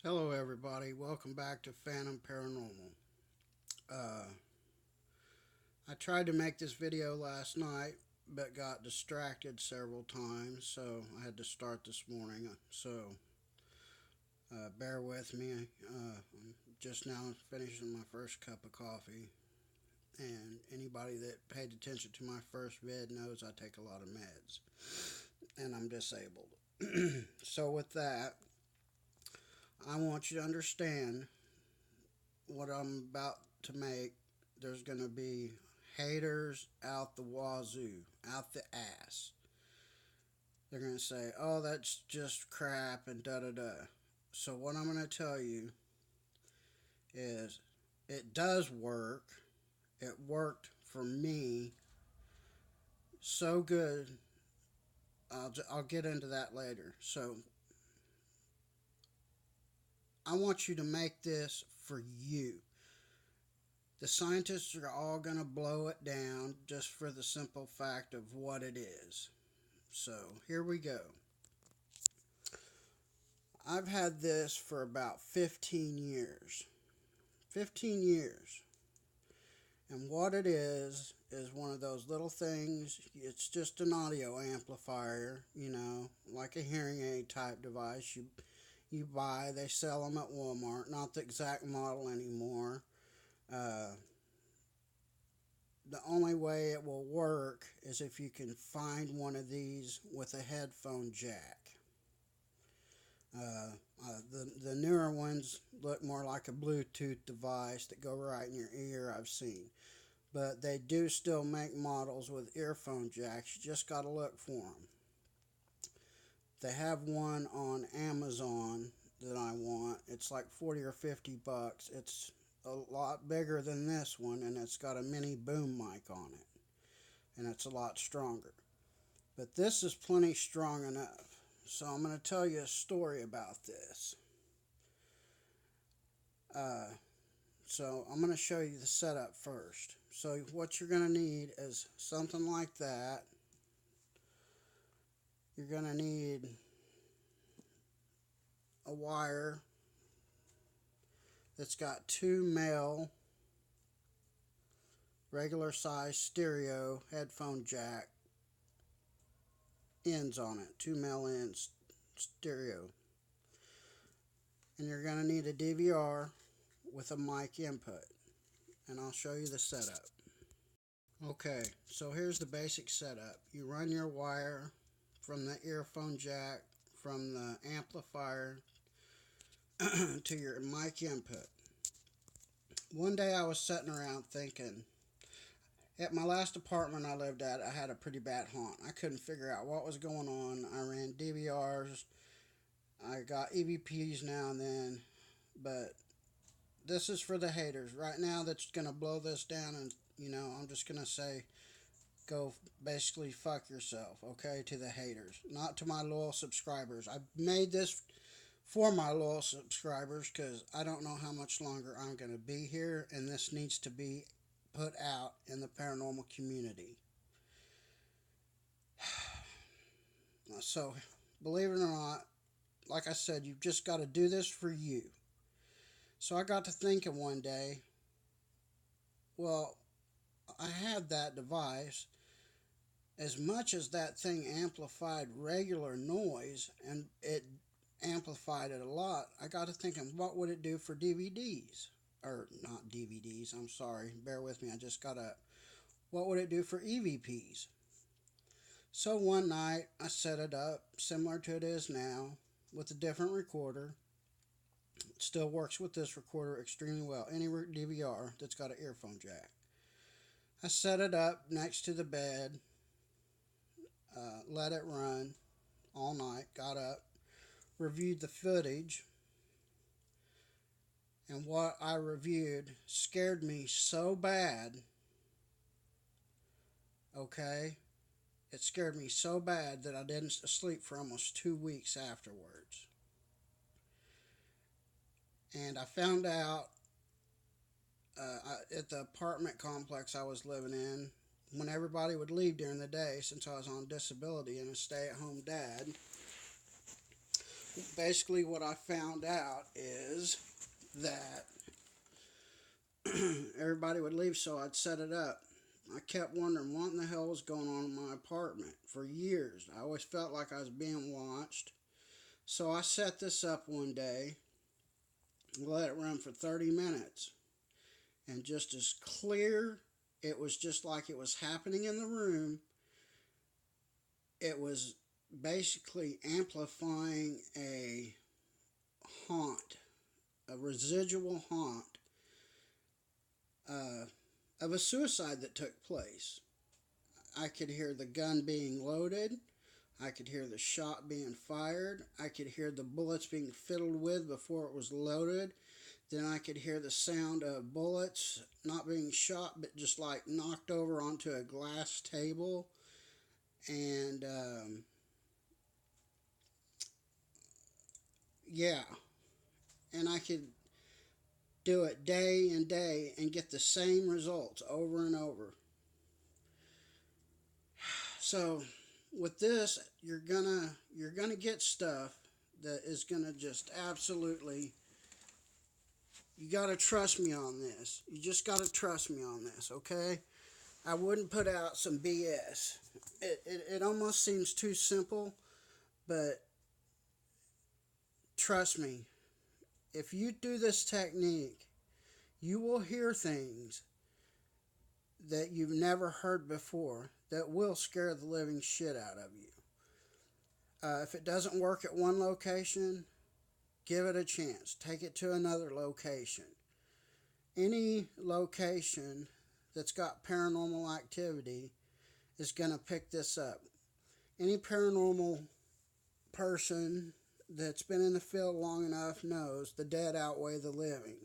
Hello, everybody. Welcome back to Phantom Paranormal. Uh, I tried to make this video last night, but got distracted several times, so I had to start this morning. So, bear with me. I'm just now finishing my first cup of coffee, and anybody that paid attention to my first vid knows I take a lot of meds, and I'm disabled. So, with that, I want you to understand what I'm about to make. There's going to be haters out the wazoo, out the ass. They're going to say, oh, that's just crap and da da da. So, what I'm going to tell you is it does work. It worked for me so good. I'll get into that later. So, I want you to make this for you. The scientists are all going to blow it down just for the simple fact of what it is. So, here we go. I've had this for about 15 years. 15 years. And what it is one of those little things. It's just an audio amplifier, like a hearing aid type device you buy. They sell them at Walmart. Not the exact model anymore. The only way it will work is if you can find one of these with a headphone jack. The newer ones look more like a Bluetooth device that go right in your ear, I've seen. But they do still make models with earphone jacks. You just got to look for them. They have one on Amazon that I want. It's like 40 or 50 bucks. It's a lot bigger than this one, and it's got a mini boom mic on it. And it's a lot stronger. But this is plenty strong enough. So I'm going to tell you a story about this. So I'm going to show you the setup first. So what you're going to need is something like that. You're going to need a wire that's got two male regular size stereo headphone jack ends on it. Two male ends stereo. And you're going to need a DVR with a mic input. And I'll show you the setup. Okay, so here's the basic setup. You run your wire from the earphone jack, from the amplifier to your mic input. One day I was sitting around thinking, at my last apartment I lived at, I had a pretty bad haunt. I couldn't figure out what was going on. I ran DVRs, I got EVPs now and then, but this is for the haters. Right now, that's going to blow this down, and, I'm just going to say, go basically fuck yourself, okay, to the haters. Not to my loyal subscribers. I made this for my loyal subscribers because I don't know how much longer I'm going to be here, and this needs to be put out in the paranormal community. So, believe it or not, like I said, you've just got to do this for you. So I got to thinking one day, well, I had that device. As much as that thing amplified regular noise, and it amplified it a lot, I got to thinking, what would it do for DVDs? Or not DVDs, I'm sorry, bear with me, I just got up. What would it do for EVPs? So one night, I set it up, similar to it is now, with a different recorder. It still works with this recorder extremely well. Any DVR that's got an earphone jack. I set it up next to the bed, let it run all night, got up, reviewed the footage, and what I reviewed scared me so bad, okay? It scared me so bad that I didn't sleep for almost 2 weeks afterwards. And I found out at the apartment complex I was living in, when everybody would leave during the day, since I was on disability and a stay-at-home dad, Basically, what I found out is that everybody would leave, so I'd set it up. I kept wondering what in the hell was going on in my apartment for years. I always felt like I was being watched. So I set this up one day, let it run for 30 minutes, and just as clear, it was just like it was happening in the room. It was basically amplifying a haunt, a residual haunt uh, of a suicide that took place. I could hear the gun being loaded. I could hear the shot being fired. I could hear the bullets being fiddled with before it was loaded. Then I could hear the sound of bullets not being shot, but just like knocked over onto a glass table. And yeah, and I could do it day and day and get the same results over and over. So with this, you're gonna get stuff that is gonna just absolutely. You gotta trust me on this. You just gotta trust me on this, okay? I wouldn't put out some BS. It almost seems too simple, but trust me, if you do this technique, you will hear things that you've never heard before that will scare the living shit out of you. If it doesn't work at one location, give it a chance. Take it to another location. Any location that's got paranormal activity is going to pick this up. Any paranormal person that's been in the field long enough knows the dead outweigh the living.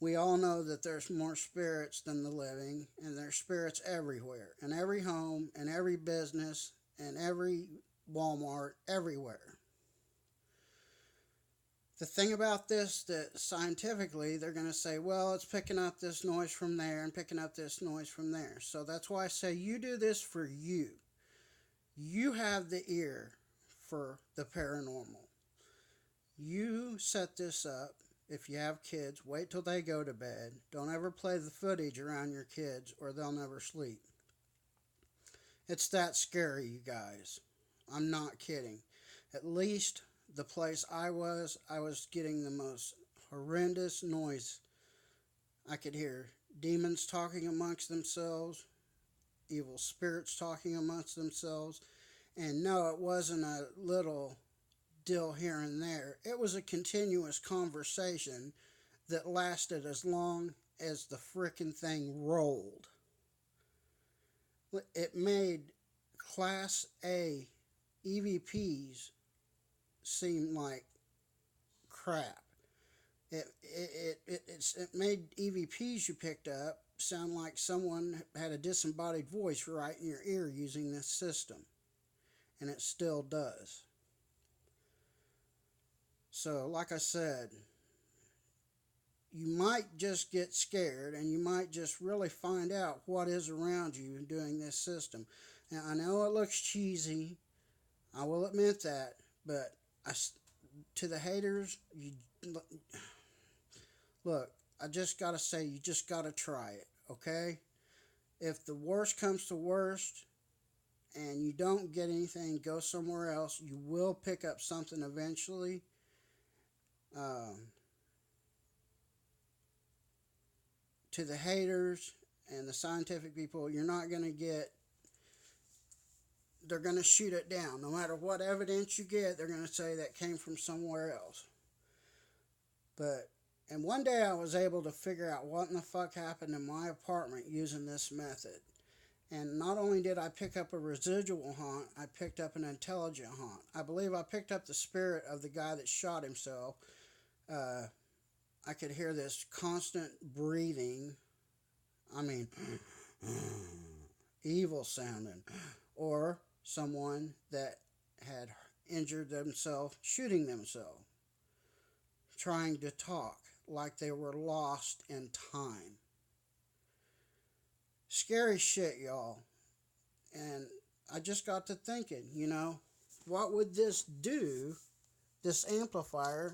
We all know that there's more spirits than the living, and there's spirits everywhere, in every home, in every business, in every Walmart, everywhere. The thing about this, that scientifically they're going to say, well, it's picking up this noise from there and picking up this noise from there. So that's why I say you do this for you. You have the ear for the paranormal. You set this up. If you have kids, wait till they go to bed. Don't ever play the footage around your kids or they'll never sleep. It's that scary, you guys. I'm not kidding. At least the place I was getting the most horrendous noise I could hear. Demons talking amongst themselves, evil spirits talking amongst themselves. And no, it wasn't a little deal here and there. It was a continuous conversation that lasted as long as the frickin' thing rolled. It made Class A EVPs seem like crap. It made EVPs you picked up sound like someone had a disembodied voice right in your ear using this system. And it still does. So, like I said, you might just get scared and you might just really find out what is around you doing this system. Now, I know it looks cheesy. I will admit that. But to the haters, look, I just got to say, you just got to try it, okay? If the worst comes to worst and you don't get anything, go somewhere else. You will pick up something eventually. To the haters and the scientific people, you're not going to get, they're going to shoot it down. No matter what evidence you get, they're going to say that came from somewhere else. And one day I was able to figure out what in the fuck happened in my apartment using this method. And not only did I pick up a residual haunt, I picked up an intelligent haunt. I believe I picked up the spirit of the guy that shot himself. I could hear this constant breathing. I mean, evil sounding. Or someone that had injured themselves, shooting themselves, trying to talk like they were lost in time. Scary shit, y'all. And I just got to thinking, what would this do this amplifier,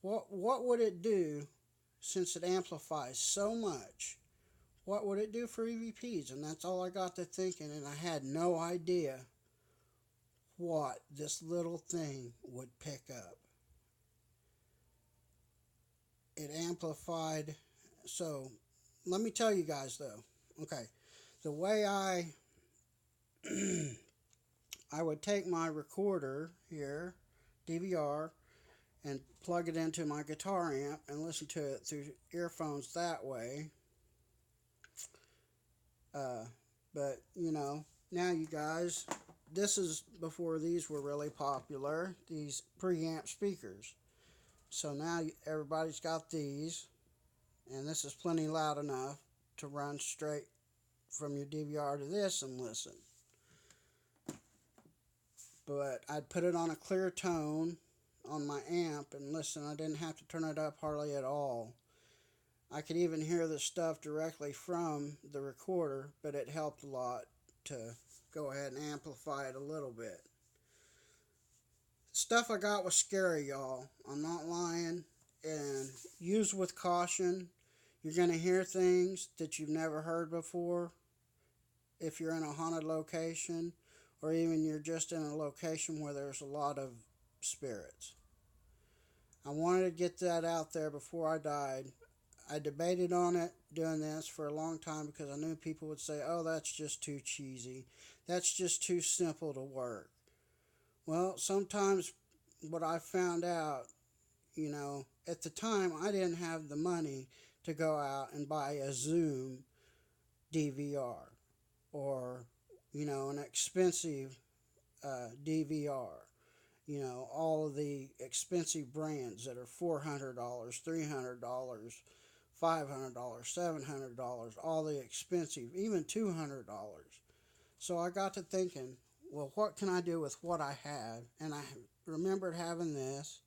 what would it do since it amplifies so much? What would it do for EVPs? And that's all I got to thinking, and I had no idea what this little thing would pick up. It amplified. So let me tell you guys though. Okay, the way I would take my recorder here, DVR, and plug it into my guitar amp and listen to it through earphones that way. But you know, now you guys, this is before these were really popular, these preamp speakers. So now everybody's got these, and this is plenty loud enough to run straight from your DVR to this and listen. But I'd put it on a clear tone on my amp and listen. I didn't have to turn it up hardly at all. I could even hear the stuff directly from the recorder, but it helped a lot to go ahead and amplify it a little bit. The stuff I got was scary, y'all. I'm not lying. And use with caution. You're going to hear things that you've never heard before if you're in a haunted location, or even you're just in a location where there's a lot of spirits. I wanted to get that out there before I died. I debated on it, doing this for a long time, because I knew people would say, oh, that's just too cheesy. That's just too simple to work. Well, sometimes what I found out, you know, at the time I didn't have the money to go out and buy a Zoom DVR or, you know, an expensive DVR. You know, all of the expensive brands that are $400, $300, $500, $700, all the expensive, even $200. So I got to thinking, well, what can I do with what I had? And I remembered having this.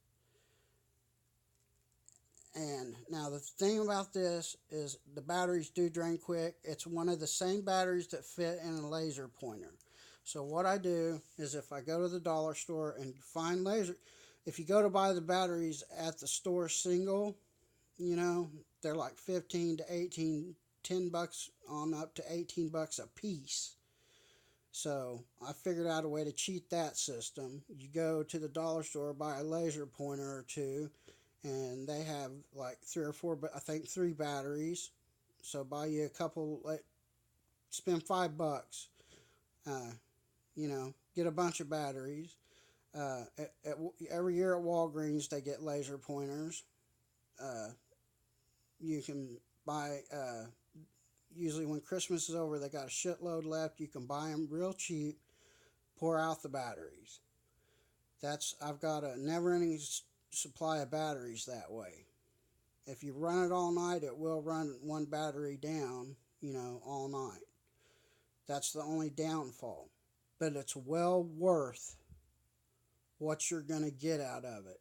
And now the thing about this is the batteries do drain quick. It's one of the same batteries that fit in a laser pointer. So what I do is if I go to the dollar store and find laser, if you go to buy the batteries at the store single, you know, they're like 15 to 18, 10 bucks on up to 18 bucks a piece. So I figured out a way to cheat that system. You go to the dollar store, buy a laser pointer or two, and they have like 3 or 4, I think 3 batteries. So buy you a couple, like, spend $5. You know, get a bunch of batteries. Every year at Walgreens, they get laser pointers. You can buy, usually when Christmas is over, they got a shitload left. You can buy them real cheap, pour out the batteries. I've got a never-ending supply of batteries that way. If you run it all night, it will run one battery down, you know, all night. That's the only downfall. But it's well worth what you're going to get out of it.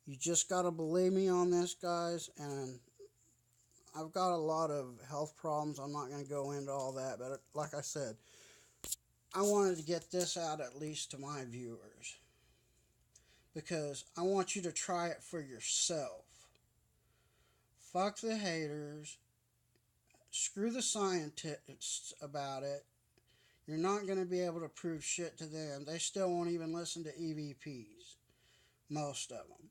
You just got to believe me on this, guys. And I've got a lot of health problems. I'm not going to go into all that. But like I said, I wanted to get this out at least to my viewers, because I want you to try it for yourself. Fuck the haters. Screw the scientists about it. You're not going to be able to prove shit to them. They still won't even listen to EVPs. Most of them.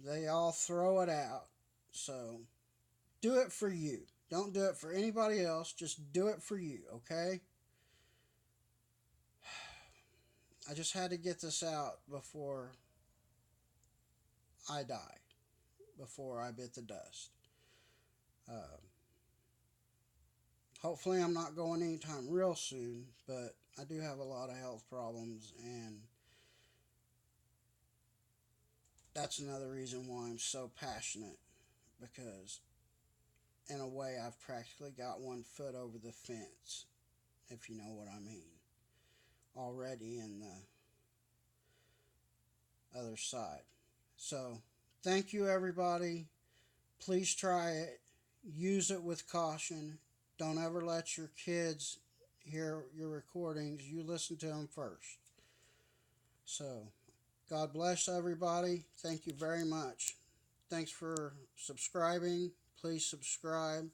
They all throw it out. So, do it for you. Don't do it for anybody else. Just do it for you, okay? I just had to get this out before I die. Before I bit the dust. Hopefully I'm not going anytime real soon, but I do have a lot of health problems, and that's another reason why I'm so passionate, because in a way I've practically got one foot over the fence, if you know what I mean, already in the other side. So thank you, everybody. Please try it. Use it with caution. Don't ever let your kids hear your recordings. You listen to them first. So, God bless everybody. Thank you very much. Thanks for subscribing. Please subscribe.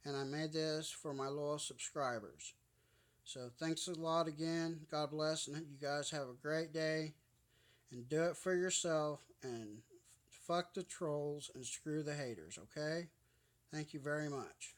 And I made this for my loyal subscribers. So thanks a lot again. God bless, and you guys have a great day. And do it for yourself. And fuck the trolls and screw the haters, okay? Thank you very much.